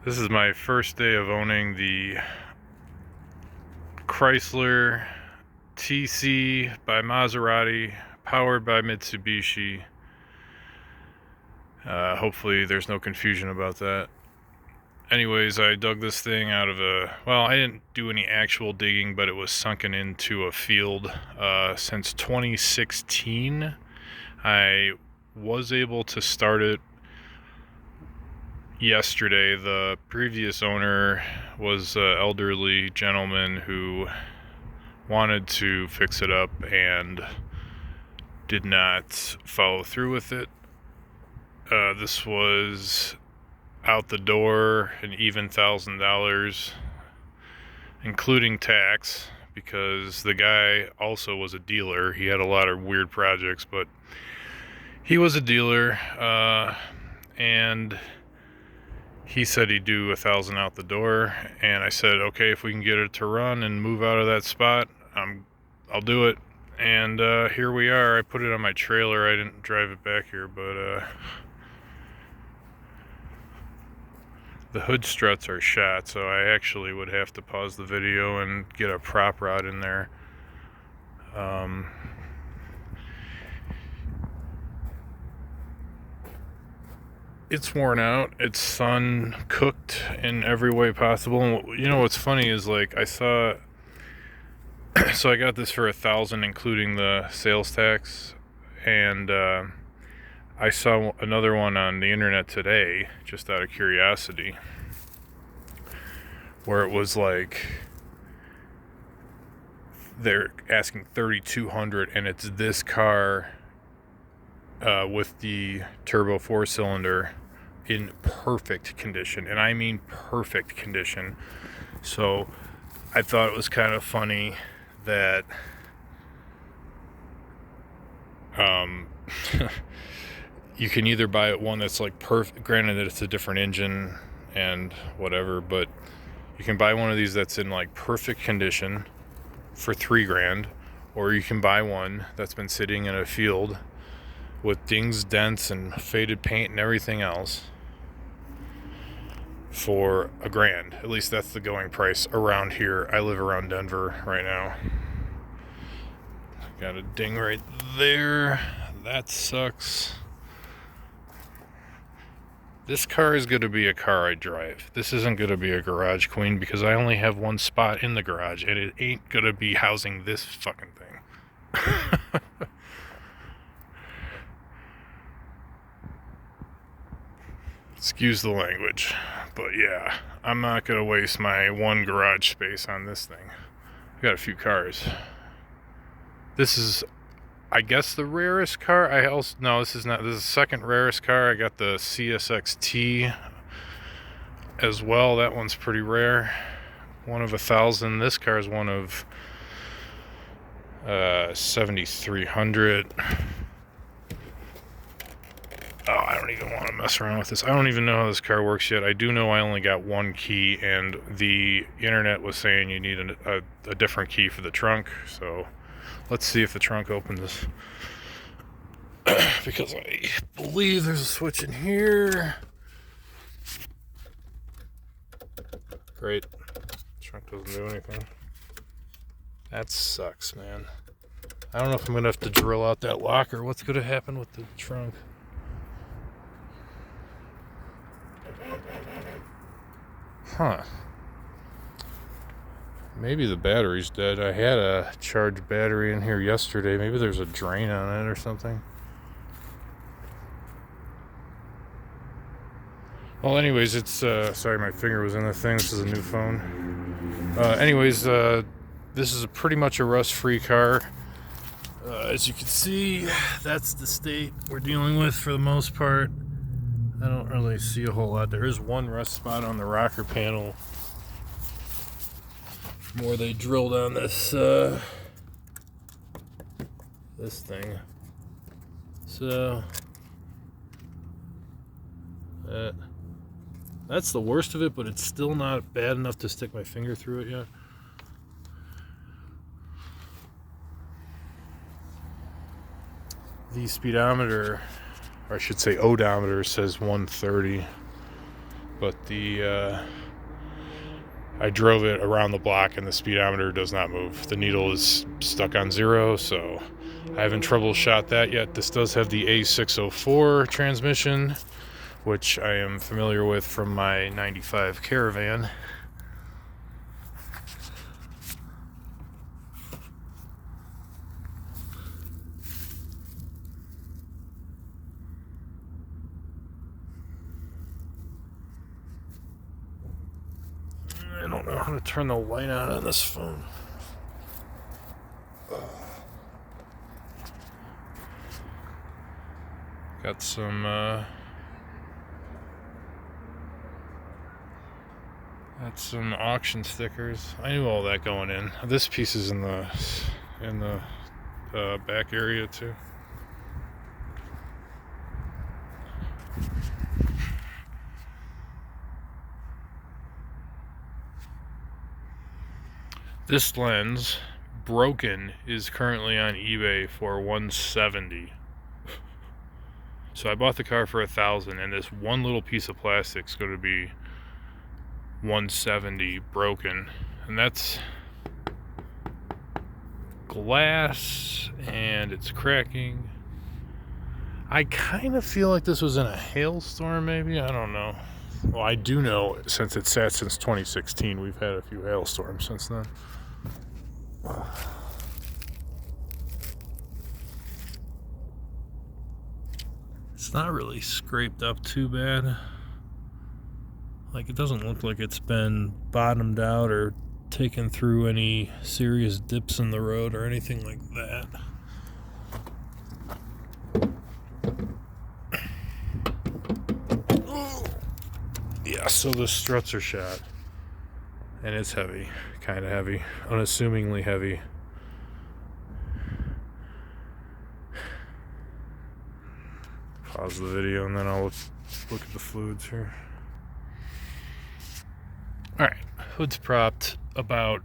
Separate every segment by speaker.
Speaker 1: This is my first day of owning the Chrysler TC by Maserati, powered by Mitsubishi. Hopefully there's no confusion about that. Anyways, I dug this thing out of I didn't do any actual digging, but it was sunken into a field since 2016. I was able to start it yesterday. The previous owner was an elderly gentleman who wanted to fix it up and did not follow through with it. This was out the door an even $1,000, including tax, because the guy also was a dealer. He had a lot of weird projects, but he was a dealer, and he said he'd do $1,000 out the door, and I said, okay, if we can get it to run and move out of that spot, I'll do it. And here we are. I put it on my trailer. I didn't drive it back here, but the hood struts are shot, so I actually would have to pause the video and get a prop rod in there. It's worn out. It's sun cooked in every way possible. And you know what's funny is, like, I saw, so I got this for $1,000 including the sales tax, and I saw another one on the internet today, just out of curiosity, where it was like they're asking $3,200, and it's this car with the turbo 4-cylinder in perfect condition, and I mean perfect condition. So I thought it was kind of funny that you can either buy one that's like perfect, granted that it's a different engine and whatever, but you can buy one of these that's in like perfect condition for $3,000, or you can buy one that's been sitting in a field with dings, dents, and faded paint and everything else for $1,000. At least that's the going price around here. I live around Denver right now. Got a ding right there. That sucks. This car is going to be a car I drive. This isn't going to be a garage queen, because I only have one spot in the garage, and it ain't going to be housing this fucking thing. Excuse the language, but yeah, I'm not going to waste my one garage space on this thing. I got a few cars. This is, I guess, the rarest car. No, this is not. This is the second rarest car. I got the CSX-T as well. That one's pretty rare. One of 1,000. This car is one of 7,300. Oh, I don't even want to mess around with this. I don't even know how this car works yet. I do know I only got one key, and the internet was saying you need a different key for the trunk. So let's see if the trunk opens. Because I believe there's a switch in here. Great. Trunk doesn't do anything. That sucks, man. I don't know if I'm going to have to drill out that locker. What's going to happen with the trunk? Huh. Maybe the battery's dead. I had a charged battery in here yesterday. Maybe there's a drain on it or something. Well, anyways, it's sorry, my finger was in the thing. This is a new phone. This is pretty much a rust-free car. As you can see, that's the state we're dealing with for the most part. I don't really see a whole lot. There is one rust spot on the rocker panel from where they drilled on this this thing. So that's the worst of it, but it's still not bad enough to stick my finger through it yet. The speedometer, or I should say odometer, says 130. but I drove it around the block and the speedometer does not move. The needle is stuck on 0, so I haven't troubleshot that yet. This does have the A604 transmission, which I am familiar with from my 95 Caravan. I don't know how to turn the light on this phone. Got some auction stickers. I knew all that going in. This piece is in the back area too. This lens, broken, is currently on eBay for $170. So I bought the car for $1,000, and this one little piece of plastic is going to be $170 broken, and that's glass, and it's cracking. I kind of feel like this was in a hailstorm, maybe. I don't know. Well, I do know, since it sat since 2016, we've had a few hailstorms since then. It's not really scraped up too bad. Like, it doesn't look like it's been bottomed out or taken through any serious dips in the road or anything like that. Yeah, so the struts are shot. And it's heavy. Kind of heavy. Unassumingly heavy. Pause the video and then I'll look at the fluids here. Alright, hood's propped about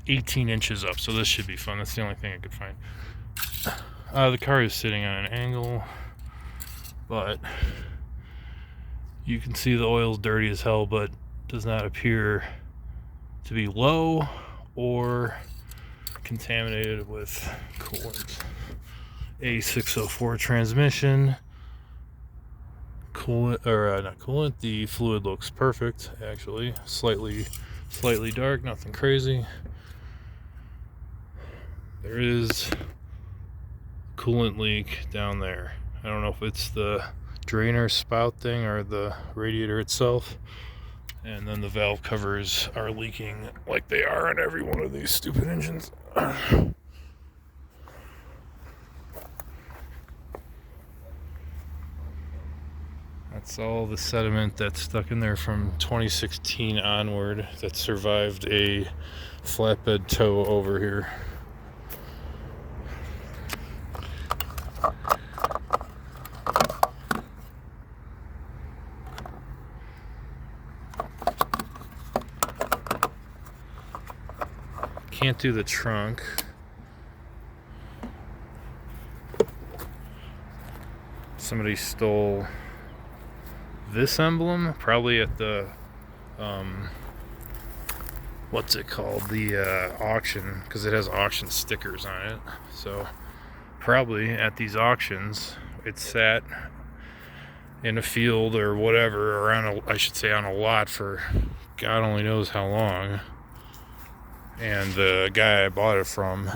Speaker 1: 18 inches up, so this should be fun. That's the only thing I could find. The car is sitting on an angle, but you can see the oil's dirty as hell, but does not appear to be low or contaminated with coolant. A604 transmission. Coolant, or not coolant, the fluid looks perfect, actually. Slightly dark, nothing crazy. There is coolant leak down there. I don't know if it's the drainer spout thing or the radiator itself. And then the valve covers are leaking like they are on every one of these stupid engines. That's all the sediment that's stuck in there from 2016 onward that survived a flatbed tow over here. Can't do the trunk. Somebody stole this emblem, probably at the what's it called, the auction, because it has auction stickers on it. So probably at these auctions it sat in a field or whatever, or on a, I should say on a lot for God only knows how long. And the guy I bought it from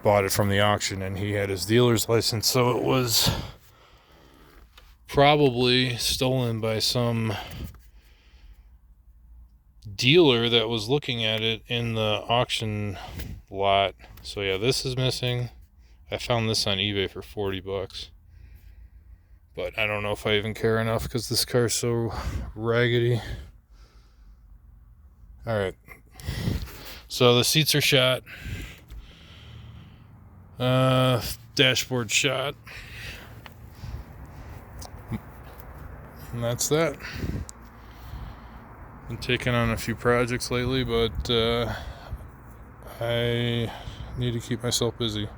Speaker 1: the auction, and he had his dealer's license, so it was probably stolen by some dealer that was looking at it in the auction lot. So yeah, this is missing. I found this on eBay for $40, but I don't know if I even care enough because this car's so raggedy. All right, so the seats are shot, dashboard shot, and that's that. Been taking on a few projects lately, but I need to keep myself busy.